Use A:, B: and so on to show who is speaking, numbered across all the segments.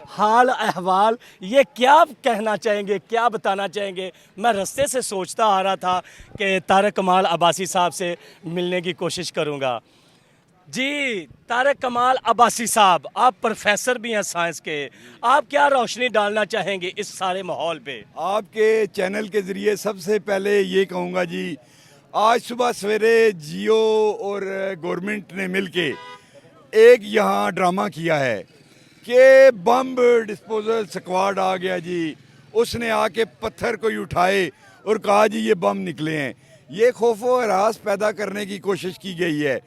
A: हाल अहवाल, ये क्या कहना चाहेंगे, क्या बताना चाहेंगे? मैं रास्ते से सोचता आ रहा था कि तारक कमाल अब्बासी साहब से मिलने की कोशिश करूँगा। जी, तारक कमाल अब्बासी साहब, आप प्रोफेसर भी हैं साइंस के, आप क्या रोशनी डालना चाहेंगे इस सारे माहौल पे?
B: आपके चैनल के ज़रिए सबसे पहले ये कहूँगा जी, आज सुबह सवेरे जियो और गवर्नमेंट ने मिलके एक यहाँ ड्रामा किया है कि बम डिस्पोजल स्क्वाड आ गया जी। उसने आके पत्थर को ही उठाए और कहा जी ये बम निकले हैं। ये खौफो हरास पैदा करने की कोशिश की गई है।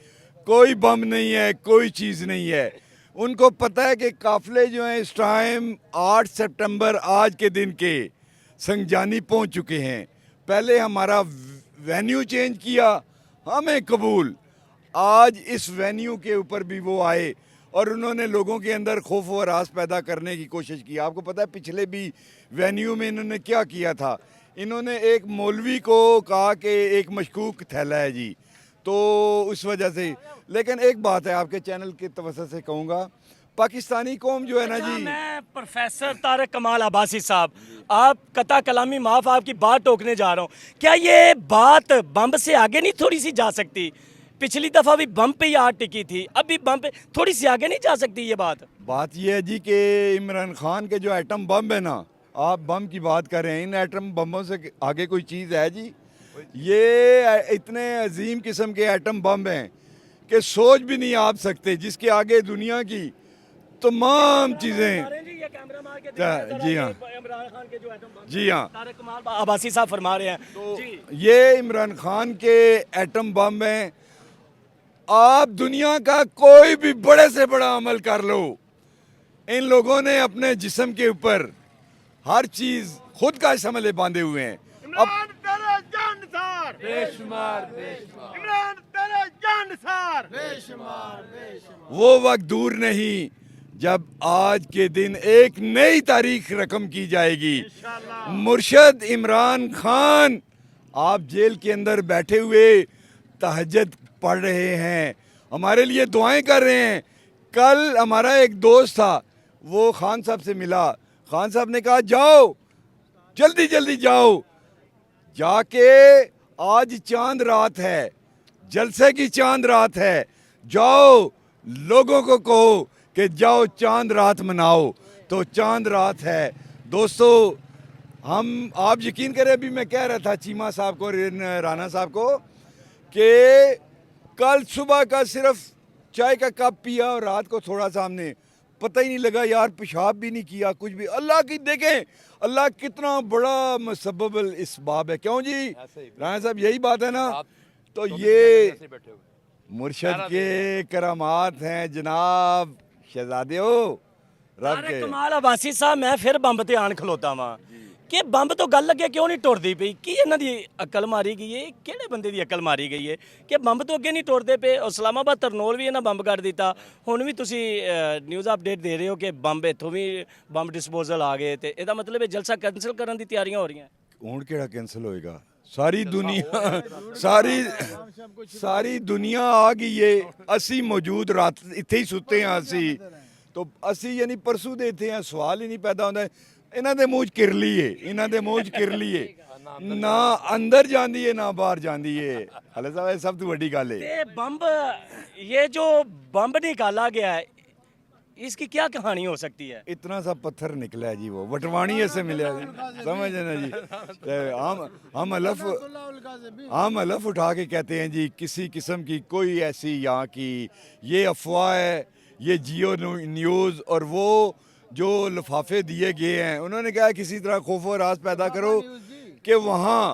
B: कोई बम नहीं है, कोई चीज़ नहीं है। उनको पता है कि काफ़िले जो हैं इस टाइम 8 सितंबर आज के दिन के संजानी पहुंच चुके हैं। पहले हमारा वेन्यू चेंज किया, हमें कबूल। आज इस वेन्यू के ऊपर भी वो आए और उन्होंने लोगों के अंदर खौफ व हरास पैदा करने की कोशिश की। आपको पता है पिछले भी वेन्यू में इन्होंने क्या किया था? इन्होंने एक मौलवी को कहा कि एक मशकूक थैला है जी, तो उस वजह से। लेकिन एक बात है, आपके चैनल के तवज्जो से कहूँगा, पाकिस्तानी कौम जो है ना जी,
A: मैं प्रोफेसर तारक कमाल अब्बासी साहब, आप कता कलामी माफ, आपकी बात टोकने जा रहा हूँ। क्या ये बात बम से आगे नहीं थोड़ी सी जा सकती? पिछली दफ़ा भी बम पे ही आग टिकी थी, अब भी बम पे थोड़ी सी आगे नहीं जा सकती ये बात?
B: बात यह है जी कि इमरान खान के जो एटम बम है ना, आप बम की बात कर रहे हैं, इन एटम बमों से आगे कोई चीज़ है जी? ये इतने अजीम किस्म के एटम बम हैं कि सोच भी नहीं आप सकते, जिसके आगे दुनिया की तमाम चीज़ें। जी हाँ, जी हाँ,
A: तारक कमाल अब्बासी साहब फरमा रहे हैं।
B: तो
A: जी,
B: ये इमरान खान के एटम बम हैं। आप दुनिया का कोई भी बड़े से बड़ा अमल कर लो, इन लोगों ने अपने जिस्म के ऊपर हर चीज खुद का समले बांधे हुए हैं। अब वो वक्त दूर नहीं जब आज के दिन एक नई तारीख रकम की जाएगी। मुर्शद इमरान खान, आप जेल के अंदर बैठे हुए तहज्जुद पढ़ रहे हैं, हमारे लिए दुआएं कर रहे हैं। कल हमारा एक दोस्त था, वो खान साहब से मिला। खान साहब ने कहा जाओ, जल्दी जल्दी जाओ, जाके आज चांद रात है, जलसे की चांद रात है, जाओ लोगों को कहो कि जाओ चांद रात मनाओ। तो चांद रात है दोस्तों। हम, आप यकीन करें, अभी मैं कह रहा था चीमा साहब को, राणा साहब को, कि कल सुबह का सिर्फ चाय का कप पिया और रात को थोड़ा सा हमने, पता ही नहीं लगा यार, पेशाब भी नहीं किया, कुछ भी। अल्लाह की देखें, अल्लाह कितना बड़ा मुसब्बिबुल इस्बाब है। क्यों जी राणा साहब, यही बात है ना? तो ये मुर्शद के करामात हैं जनाब, शहजादे हो रब
A: तारक
B: के।
A: कमाल अब्बासी साहब, मैं फिर बंब ते आन खलोता वां कि बंब तो गल लगे क्यों नहीं टुरदी पई? की इन्हां दी अकल मारी गई है? किहड़े बंदे दी अकल मारी गई है कि बंब तो अगे नहीं टुरदे पे? इस्लामाबाद तरनोल भी इन्हां बंब कर दिता, हुण भी तुसी न्यूज़ अपडेट दे रहे हो कि बंब इत्थों भी बंब डिस्पोजल आ गए, ते ਇਹਦਾ मतलब है जलसा कैंसल करन दी तैयारियां हो रही हैं।
B: ਹੁਣ ਕਿਹੜਾ कैंसिल होएगा? सारी दुनिया सारी दुनिया आ गई है। असी मौजूद रात इत्थे ही सुते हैं असी, तो असी यानी परसों दे इत्थे हैं, सवाल ही नहीं पैदा होंदा। इन्हां दे मूंह च किरली है, इन्हां दे मूंह च किरली है, ना अंदर जांदी है ना बाहर जांदी है। हले साहब, सब तो बड़ी गल है।
A: ते बंब, ये जो बंब निकाला गया है, इसकी क्या कहानी हो सकती है?
B: इतना सा पत्थर निकला है जी, वो वटवाणी से मिला जी, समझ ना जी। हम हलफ उठा के कहते हैं जी, किसी किस्म की कोई ऐसी यहाँ की ये अफवाह है, ये जियो न्यूज़ और वो जो लिफाफे दिए गए हैं, उन्होंने कहा किसी तरह खौफ और राज पैदा करो कि वहाँ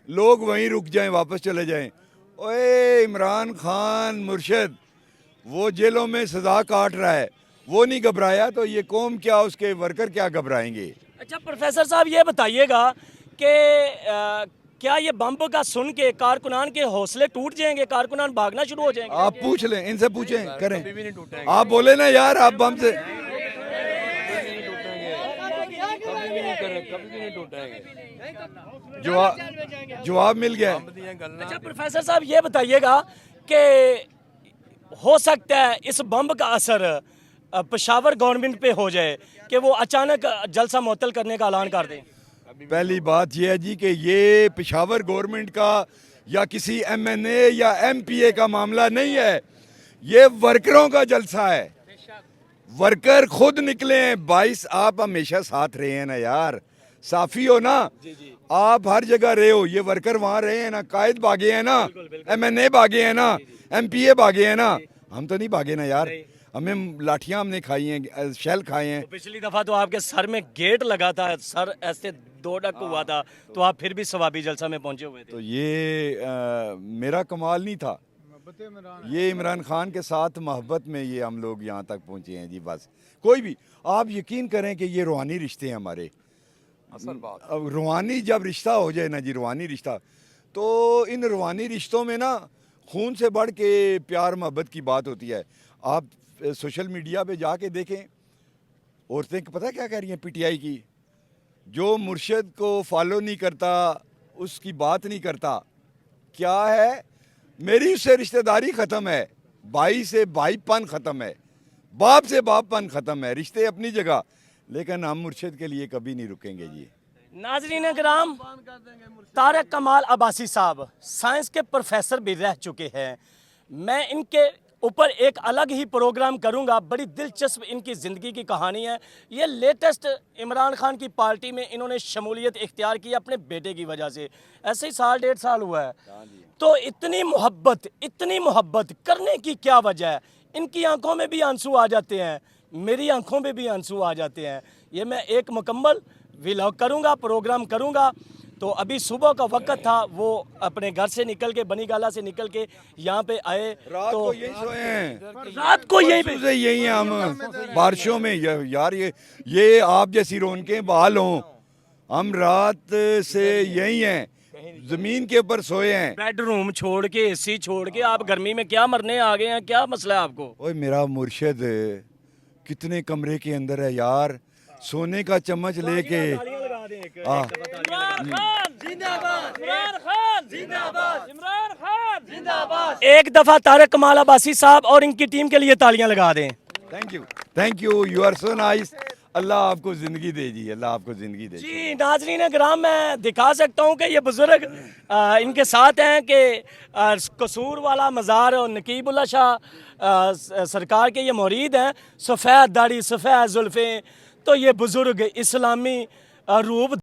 B: लोग वहीं रुक जाएं, वापस चले जाएं। ओए इमरान खान मुर्शद, वो जेलों में सज़ा काट रहा है, वो नहीं घबराया, तो ये कौम क्या, उसके वर्कर क्या घबराएंगे?
A: अच्छा प्रोफेसर साहब, ये बताइएगा कि क्या ये बम का सुन के कारकुनान के हौसले टूट जाएंगे, कारकुनान भागना शुरू हो जाएंगे?
B: आप पूछ लें, इनसे पूछें, करें। आप बोले ना यार, आप बम से जवाब मिल गया।
A: अच्छा प्रोफेसर साहब, ये बताइएगा कि हो सकता है इस बम का असर पेशावर गवर्नमेंट पे हो जाए कि वो अचानक जलसा मुअत्तल करने का ऐलान कर दें?
B: पहली बात यह है जी कि ये पेशावर गवर्नमेंट का या किसी एमएनए या एमपीए का मामला नहीं है, ये वर्करों का जलसा है। वर्कर खुद निकले हैं। 22 आप हमेशा साथ रहे हैं ना यार, साफी हो ना, आप हर जगह रहे हो। ये वर्कर वहाँ रहे हैं ना, कायद भागे हैं ना, एमएनए भागे हैं ना, एमपीए भागे हैं ना, हम तो नहीं भागे ना यार। हमें लाठियां हमने खाई हैं, शेल खाए हैं।
A: तो पिछली दफा तो आपके सर में गेट लगा था, सर ऐसे 2 डक हुआ था, तो आप फिर भी सवाबी जलसा में पहुंचे हुए थे।
B: तो ये मेरा कमाल नहीं था, ये इमरान खान के साथ मोहब्बत में ये हम लोग यहाँ तक पहुँचे हैं जी। बस कोई भी आप यकीन करें कि ये रूहानी रिश्ते हैं हमारे। अब रूहानी जब रिश्ता हो जाए ना जी, रूहानी रिश्ता, तो इन रूहानी रिश्तों में ना खून से बढ़ के प्यार मोहब्बत की बात होती है। आप सोशल मीडिया पे जाके देखें, औरतें पता क्या कह रही हैं पीटीआई की, जो मुर्शद को फॉलो नहीं करता उसकी बात नहीं करता। क्या है, मेरी उससे रिश्तेदारी ख़त्म है, भाई से भाईपन ख़त्म है, बाप से बापपन ख़त्म है, रिश्ते अपनी जगह, लेकिन हम मुर्शद के लिए कभी नहीं रुकेंगे जी।
A: नाज़रीन कराम, तारक कमाल अब्बासी साहब साइंस के प्रोफेसर भी रह चुके हैं। मैं इनके ऊपर एक अलग ही प्रोग्राम करूंगा। बड़ी दिलचस्प इनकी ज़िंदगी की कहानी है। ये लेटेस्ट इमरान खान की पार्टी में इन्होंने शमूलियत इख्तियार की अपने बेटे की वजह से। ऐसे ही 1.5 साल हुआ है। तो इतनी मोहब्बत करने की क्या वजह है? इनकी आंखों में भी आंसू आ जाते हैं, मेरी आंखों में भी आंसू आ जाते हैं। ये मैं एक मुकम्मल व्लॉग करूंगा, प्रोग्राम करूंगा। तो अभी सुबह का वक्त था, वो अपने घर से निकल के, बनी गाला से निकल के यहाँ पे आए।
B: रात
A: तो
B: को यही सोए हैं,
A: रात को यहीं पे
B: परसों से यही हैं हम, बारिशों में। यार ये आप जैसी रौनकें बहाल हों, हम रात से यही हैं, जमीन के ऊपर सोए हैं।
A: बेडरूम छोड़ के, एसी छोड़ के आप गर्मी में क्या मरने आ गए हैं? क्या मसला है आपको?
B: ओए मेरा मुर्शिद कितने कमरे के अंदर है यार, सोने का चम्मच लेके।
A: एक दफा तारक कमाल अब्बासी साहब और इनकी टीम के लिए तालियां लगा दें।
B: Thank you, you are so nice. अल्लाह आपको जिंदगी दे जी, अल्लाह आपको जिंदगी दे
A: जी। नाजरीन ग्राम, मैं दिखा सकता हूँ कि ये बुजुर्ग इनके साथ हैं कि कसूर वाला मज़ार और नकीबुल्ला शाह सरकार के ये मुरीद हैं। सफ़ेद दाढ़ी, सफ़ेद जुल्फ़ें, तो ये बुजुर्ग इस्लामी रूप